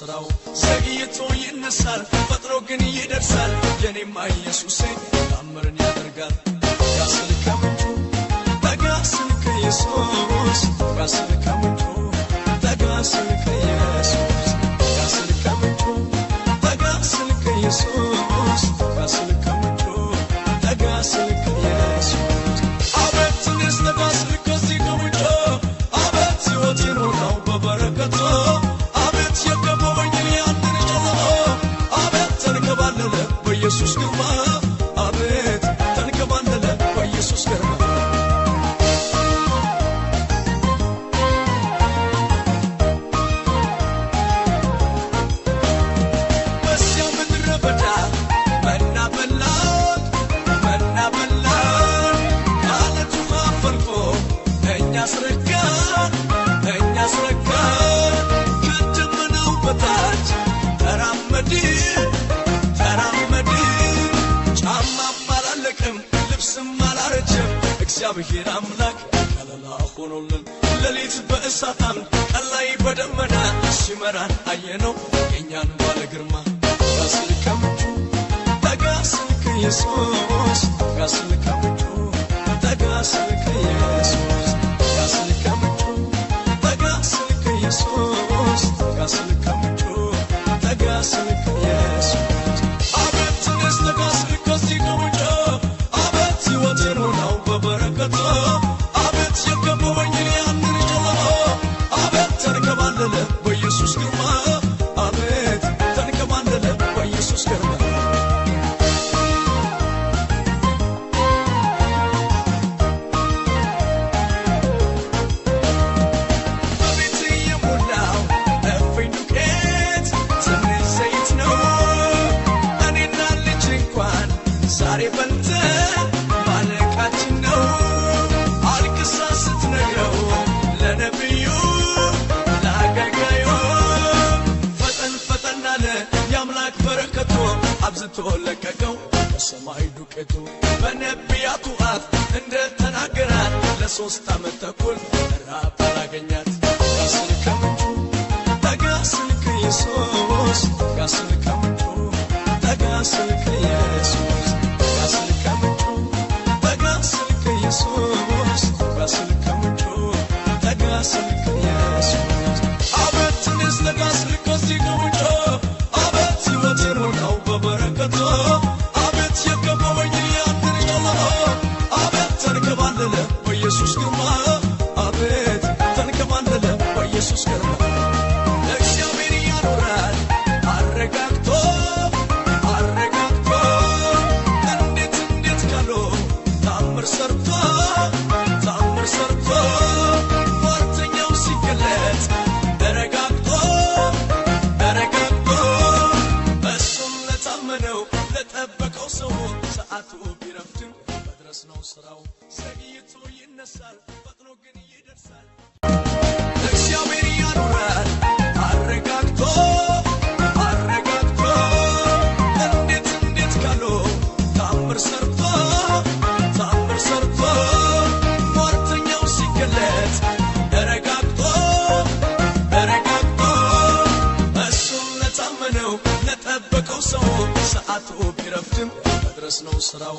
ስራው ዘግይቶ ይነሳል ፈጥሮ ግን ይደርሳል የኔማ ኢየሱስ ታምርን ያደርጋል ያስልከምንጩ ተጋስልከ ኢየሱስ ያስልከምንጩ ተጋስልከ ኢየሱስ ያስልከምንጩ ተጋስልከ ኢየሱስ ያስልከምንጩ ተጋስልከ ኢየሱስ አበት ንስተጋስልከ ሲከምንጩ አበት ወቲኑ ነው በበረከቱ አበት የከበበኝ ያንን ጨለማ አበት ተንከባለለ በኢየሱስ ግርማ አበት ተንከባለለ በኢየሱስ ግርማ እግዚአብሔር አምላክ ከለላ ሆኖልን ለሊት በእሳታን ቀላይ በደመና ሲመራን አየነው የኛን ባለ ግርማ ያስልከምንጩ ተጋስልከ ኢየሱስ ያስልከምንጩ ተጋስልከ ኢየሱስ ያስልከምንጩ ተጋስልከ ኢየሱስ ያስልከምንጩ ተጋስልከ ኢየሱስ አበት ንስተጋስልከ ሲከምንጩ አበት ወቲኑ ነው በበረከቱ አበት የከበበኝ ያንን ጨለማ አበት ተንከባለለ በኢየሱስ ግርማ አበት ተንከባለለ በኢየሱስ ግርማ በቤት የሞላው እፍኝ ዱቄት ትንሽ ዘይት ነው እኔና ልጅ እንኳን ዛሬ በልተን ማለቃችን ነው አልቅሳ ስትነግረው ለነብዩ ለአገልጋዩ ፈጠን ፈጠን አለ የአምላክ በረከቱ አብዝቶ ለቀቀው በሰማይ ዱቄቱ በነቢያቱ አፍ እንደተናገራት ለ3 ዓመት ተኩል ራብ አላገኛት ያስልከምንጩ ተጋስልከ ኢየሱስ ያስልከምንጩ ተጋስልከ ኢየሱስ ያስልከምንጩ ተጋስልከ ኢየሱስ ያስልከምንጩ ተጋስልከ ኢየሱስ አበት ንስተጋስልከ ሲከምንጩ አበት ወቲኑ ነው በበረከቱ አበት የከበበኝ ያንን ጨለማ አበት ተንከባለለ በኢየሱስ ግርማ አበት ተንከባለለ በኢየሱስ ግርማ እግዚአብሔር ያኖራል አረጋግቶ እንዴት ካሎ ታምር ሰርቶ ሟርተኛው ሲገለጥ ተረጋግቶ በሱም ለታመነው ለጠበቀው ሰው ሰዓቱ ቢረፍድም መድረስ ነው ስራው ዘግይቶ ይነሳል ፈጥኖ ግን ይደርሳል እግዚአብሔር ያኖራል አረጋግቶ እንዴት ካሎ ታምር ሰርቶ ሟርተኛው ሲገለጥ ተረጋግቶ እሱም ለታመነው ለጠበቀው ሰው ሰዓቱ ቢረፍድም መድረስ ነው ስራው